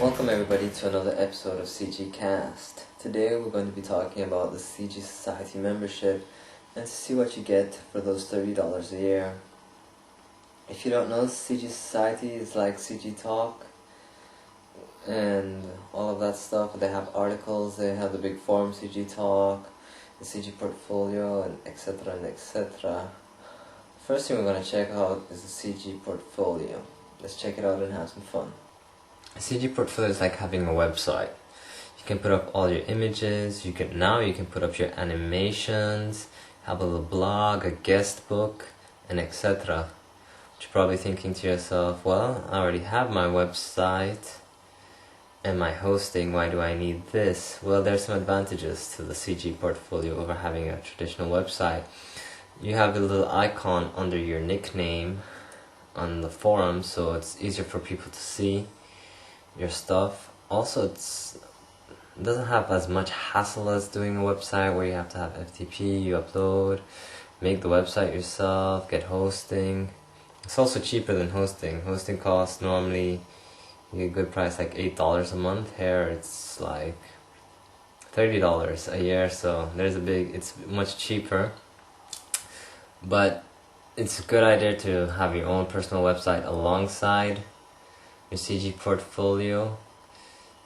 Welcome everybody to another episode of CG Cast. Today we're going to be talking about the CG Society membership and to see what you get for those $30 a year. If you don't know, CG Society is like CG Talk and all of that stuff. They have articles, they have the big forum CG Talk, the CG Portfolio, and etc. and etc. First thing we're going to check out is the CG Portfolio. Let's check it out and have some fun. A CG Portfolio is like having a website. You can put up all your images, you can put up your animations, have a little blog, a guest book, and etc. But you're probably thinking to yourself, well, I already have my website and my hosting, why do I need this? Well, there's some advantages to the CG Portfolio over having a traditional website. You have a little icon under your nickname on the forum, so it's easier for people to see your stuff. Also, it doesn't have as much hassle as doing a website where you have to have FTP, you upload, make the website yourself, get hosting. It's also cheaper than hosting. Hosting costs normally, you get a good price like $8 a month. Here it's like $30 a year, so it's much cheaper. But it's a good idea to have your own personal website alongside your CG Portfolio.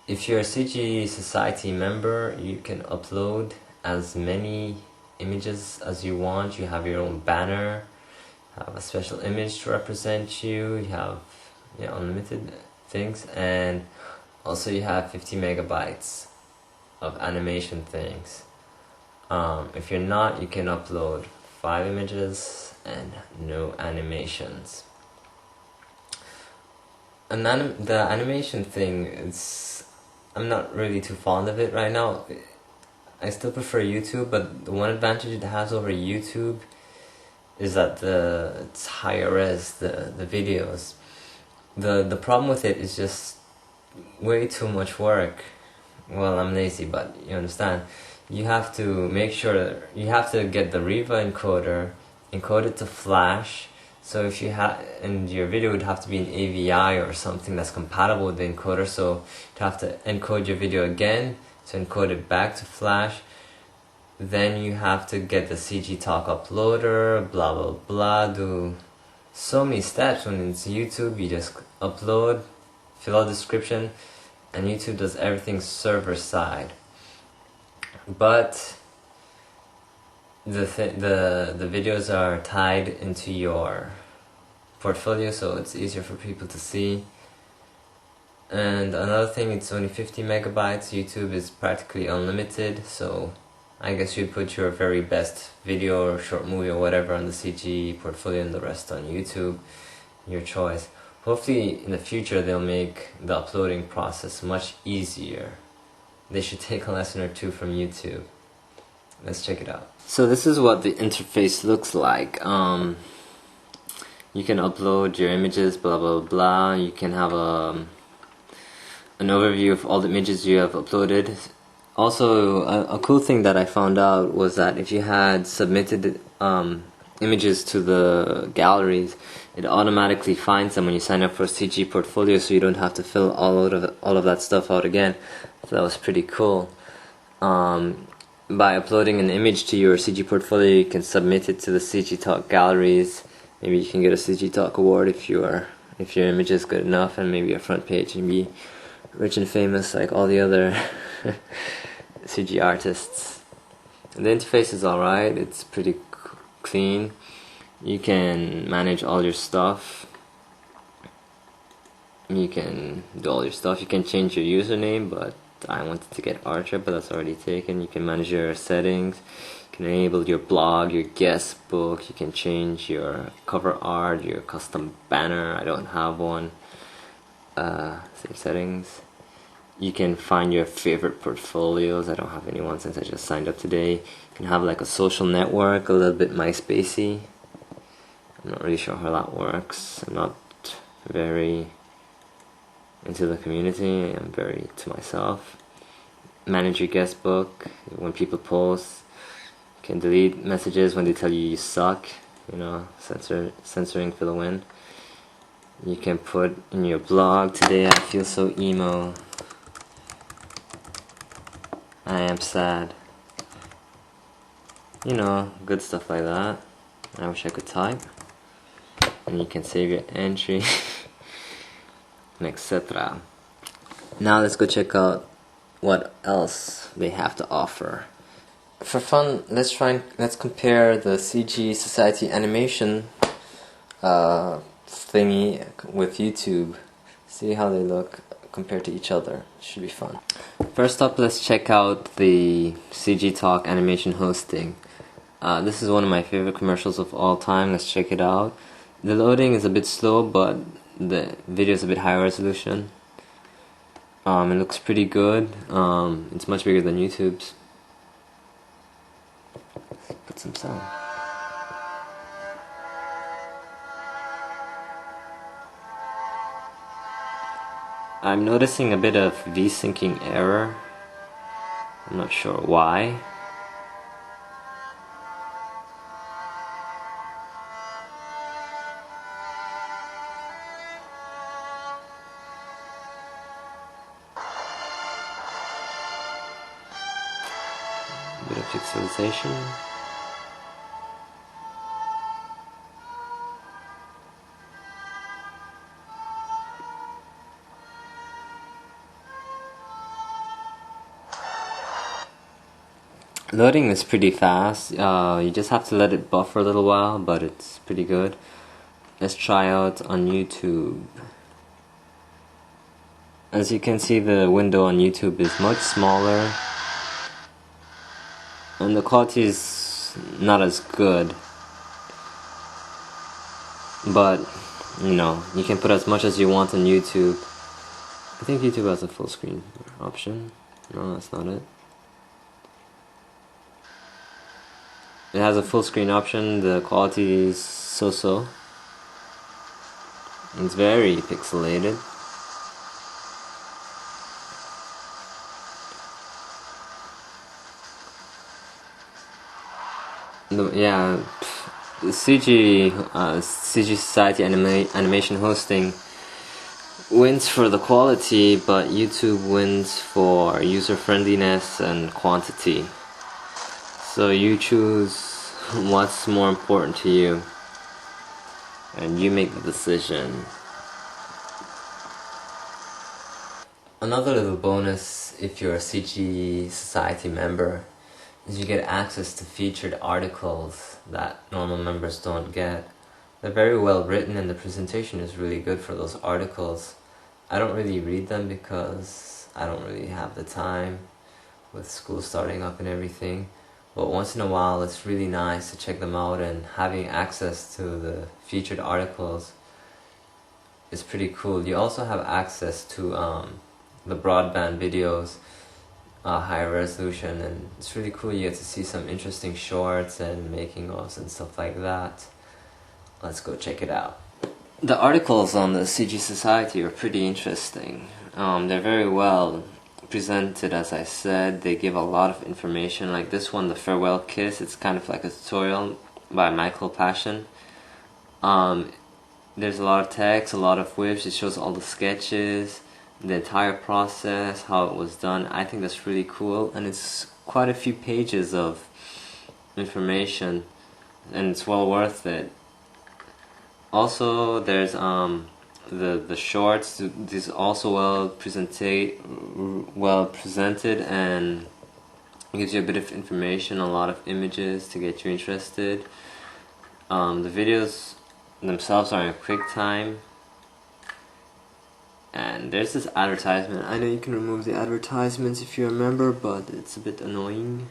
If you're a CG Society member, you can upload as many images as you want. You have your own banner, have a special image to represent you, you have unlimited things, and also you have 50 megabytes of animation things. If you're not, you can upload 5 images and no animations. And the animation thing, I'm not really too fond of it right now. I still prefer YouTube, but the one advantage it has over YouTube is that it's higher res, the videos. The problem with it is just way too much work. Well, I'm lazy, but you understand. You have to make sure, you have to get the Riva encoder, encode it to Flash. So if you and your video would have to be in AVI or something that's compatible with the encoder, so you'd have to encode your video again to encode it back to Flash. Then you have to get the CG Talk uploader, blah blah blah, do so many steps. When it's YouTube, you just upload, fill out the description, and YouTube does everything server side. But the videos are tied into your portfolio, so it's easier for people to see. And another thing, it's only 50 megabytes. YouTube is practically unlimited, so I guess you'd put your very best video or short movie or whatever on the CG Portfolio and the rest on YouTube, your choice. Hopefully in the future they'll make the uploading process much easier. They should take a lesson or two from YouTube. Let's check it out. So this is what the interface looks like. You can upload your images, blah blah blah. You can have an overview of all the images you have uploaded. Also, a cool thing that I found out was that if you had submitted images to the galleries, it automatically finds them when you sign up for CG Portfolio, so you don't have to fill all of that stuff out again. So that was pretty cool. By uploading an image to your CG Portfolio, you can submit it to the CG Talk galleries. Maybe you can get a CG Talk award if your image is good enough, and maybe your front page and be rich and famous like all the other CG artists. And the interface is alright, it's pretty clean. You can manage all your stuff. You can do all your stuff. You can change your username, but I wanted to get Archer, but that's already taken. You can manage your settings. You can enable your blog, your guest book. You can change your cover art, your custom banner. I don't have one. Save settings. You can find your favorite portfolios. I don't have anyone since I just signed up today. You can have like a social network, a little bit MySpacey. I'm not really sure how that works. I'm not very into the community. I'm very to myself. Manage your guest book. When people post, you can delete messages when they tell you you suck. Censoring for the win. You can put in your blog, today I feel so emo, I am sad, you know, good stuff like that. I wish I could type. And you can save your entry and etc. Now let's go check out what else they have to offer. For fun, let's compare the CG Society animation thingy with YouTube. See how they look compared to each other. Should be fun. First up, let's check out the CG Talk animation hosting. This is one of my favorite commercials of all time. Let's check it out. The loading is a bit slow, but the video is a bit higher resolution. It looks pretty good. It's much bigger than YouTube's. Let's put some sound. I'm noticing a bit of V-syncing error. I'm not sure why. A bit of pixelization. Loading is pretty fast. You just have to let it buffer a little while, but it's pretty good. Let's try out on YouTube. As you can see, the window on YouTube is much smaller, and the quality is not as good. But, you know, you can put as much as you want on YouTube. I think YouTube has a full screen option. No, that's not it. It has a full screen option. The quality is so-so. It's very pixelated. The CG Society animation hosting wins for the quality, but YouTube wins for user friendliness and quantity. So you choose what's more important to you, and you make the decision. Another little bonus if you're a CG Society member is you get access to featured articles that normal members don't get. They're very well written and the presentation is really good for those articles. I don't really read them because I don't really have the time with school starting up and everything. But once in a while it's really nice to check them out, and having access to the featured articles is pretty cool. You also have access to the broadband videos, higher resolution, and it's really cool. You get to see some interesting shorts and making ofs and stuff like that. Let's go check it out. The articles on the CG Society are pretty interesting. They're very well presented, as I said. They give a lot of information, like this one, The Farewell Kiss. It's kind of like a tutorial by Michael Passion. There's a lot of text, a lot of whips. It shows all the sketches, the entire process, how it was done. I think that's really cool, and it's quite a few pages of information, and it's well worth it. Also, there's the shorts. This is also well presented, and gives you a bit of information, a lot of images to get you interested. The videos themselves are in QuickTime, and there's this advertisement. I know you can remove the advertisements if you're a member, but it's a bit annoying.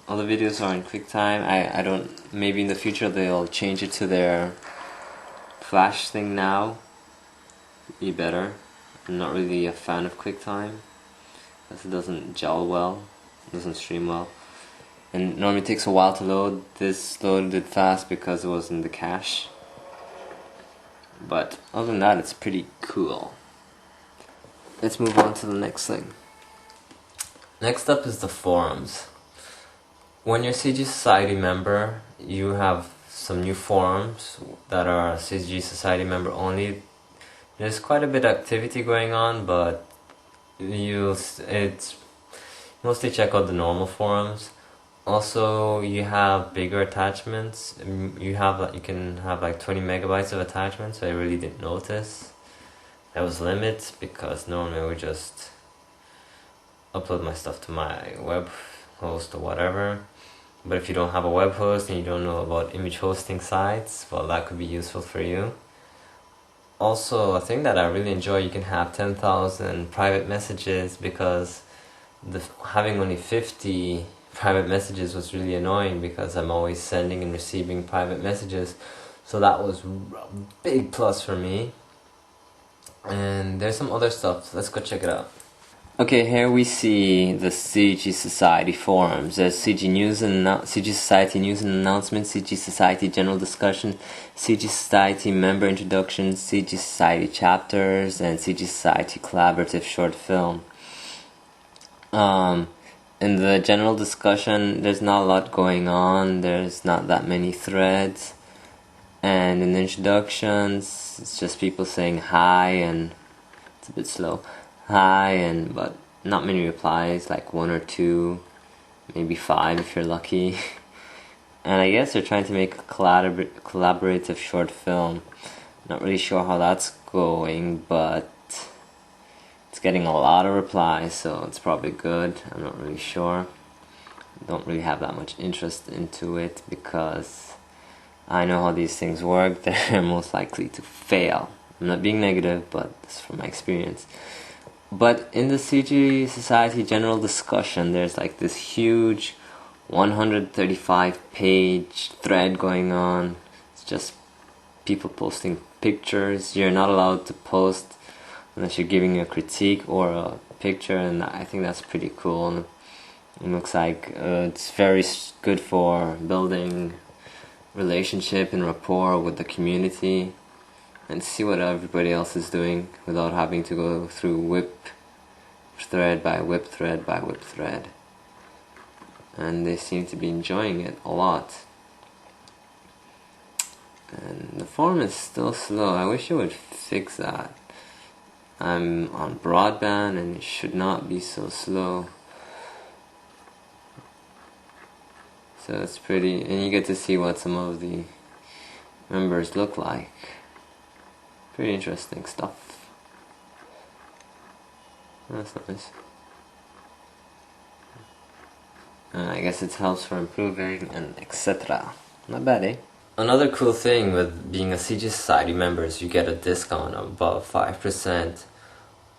All the videos are in QuickTime. I don't, maybe in the future they'll change it to their Flash thing now. Be better. I'm not really a fan of QuickTime because it doesn't gel well, it doesn't stream well, and normally takes a while to load. This loaded fast because it was in the cache. But other than that, it's pretty cool. Let's move on to the next thing. Next up is the forums. When you're a CG Society member, you have some new forums that are CG Society member only. There's quite a bit of activity going on, but it's mostly check out the normal forums. Also, you have bigger attachments. You can have like 20 megabytes of attachments, so I really didn't notice. There was limits because normally I would just upload my stuff to my web host or whatever. But if you don't have a web host and you don't know about image hosting sites, well, that could be useful for you. Also, a thing that I really enjoy, you can have 10,000 private messages, because having only 50 private messages was really annoying because I'm always sending and receiving private messages. So that was a big plus for me. And there's some other stuff. Let's go check it out. Okay, here we see the CG Society forums. There's CG News and CG Society News and Announcements, CG Society General Discussion, CG Society Member Introduction, CG Society Chapters, and CG Society Collaborative Short Film. In the general discussion, there's not a lot going on. There's not that many threads. And in the introductions, it's just people saying hi, and it's a bit slow. Hi, but not many replies, like 1 or 2, maybe 5 if you're lucky. And I guess they're trying to make a collaborative short film. Not really sure how that's going, but it's getting a lot of replies, so it's probably good. I'm not really sure. I don't really have that much interest into it because I know how these things work. They're most likely to fail. I'm not being negative, but this is from my experience. But in the CG Society General Discussion, there's like this huge 135-page thread going on. It's just people posting pictures. You're not allowed to post unless you're giving a critique or a picture, and I think that's pretty cool. It looks like it's very good for building relationship and rapport with the community, and see what everybody else is doing without having to go through whip thread by whip thread by whip thread. And they seem to be enjoying it a lot. And the forum is still slow. I wish it would fix that. I'm on broadband and it should not be so slow. So it's pretty, and you get to see what some of the members look like. Pretty interesting stuff. That's nice. I guess it helps for improving and etc. Not bad, eh? Another cool thing with being a CG Society member is you get a discount of about 5%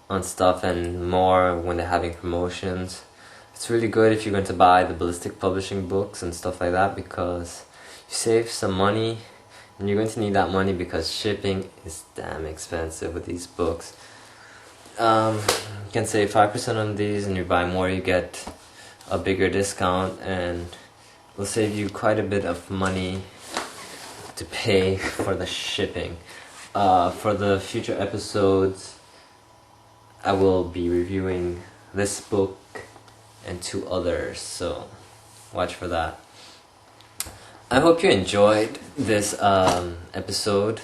on stuff and more when they're having promotions. It's really good if you're going to buy the Ballistic Publishing books and stuff like that, because you save some money, and you're going to need that money because shipping is damn expensive with these books. You can save 5% on these, and you buy more, you get a bigger discount, and it will save you quite a bit of money to pay for the shipping. For the future episodes, I will be reviewing this book and 2 others, so watch for that. I hope you enjoyed this episode.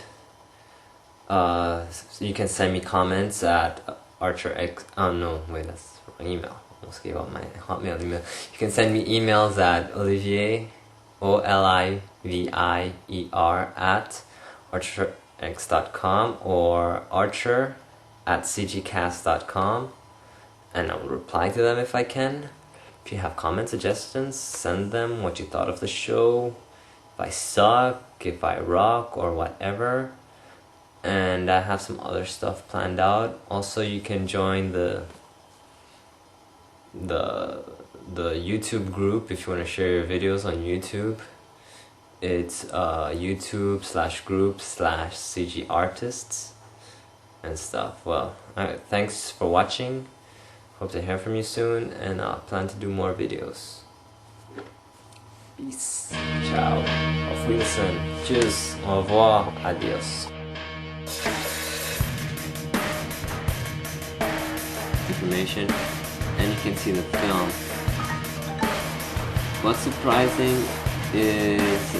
So you can send me comments at archerx. Oh no, wait, that's my email. I almost gave out my Hotmail email. You can send me emails at Olivier, Olivier at archerx.com or archer@cgcast.com, and I will reply to them if I can. If you have comments, suggestions, send them what you thought of the show, if I suck, if I rock, or whatever. And I have some other stuff planned out. Also, you can join the YouTube group if you want to share your videos on YouTube. It's YouTube/group/CG artists and stuff. Well, alright, thanks for watching. Hope to hear from you soon, and I'll plan to do more videos. Peace. Ciao. Auf Wiedersehen. Tschüss. Au revoir. Adios. Information, and you can see the film. What's surprising is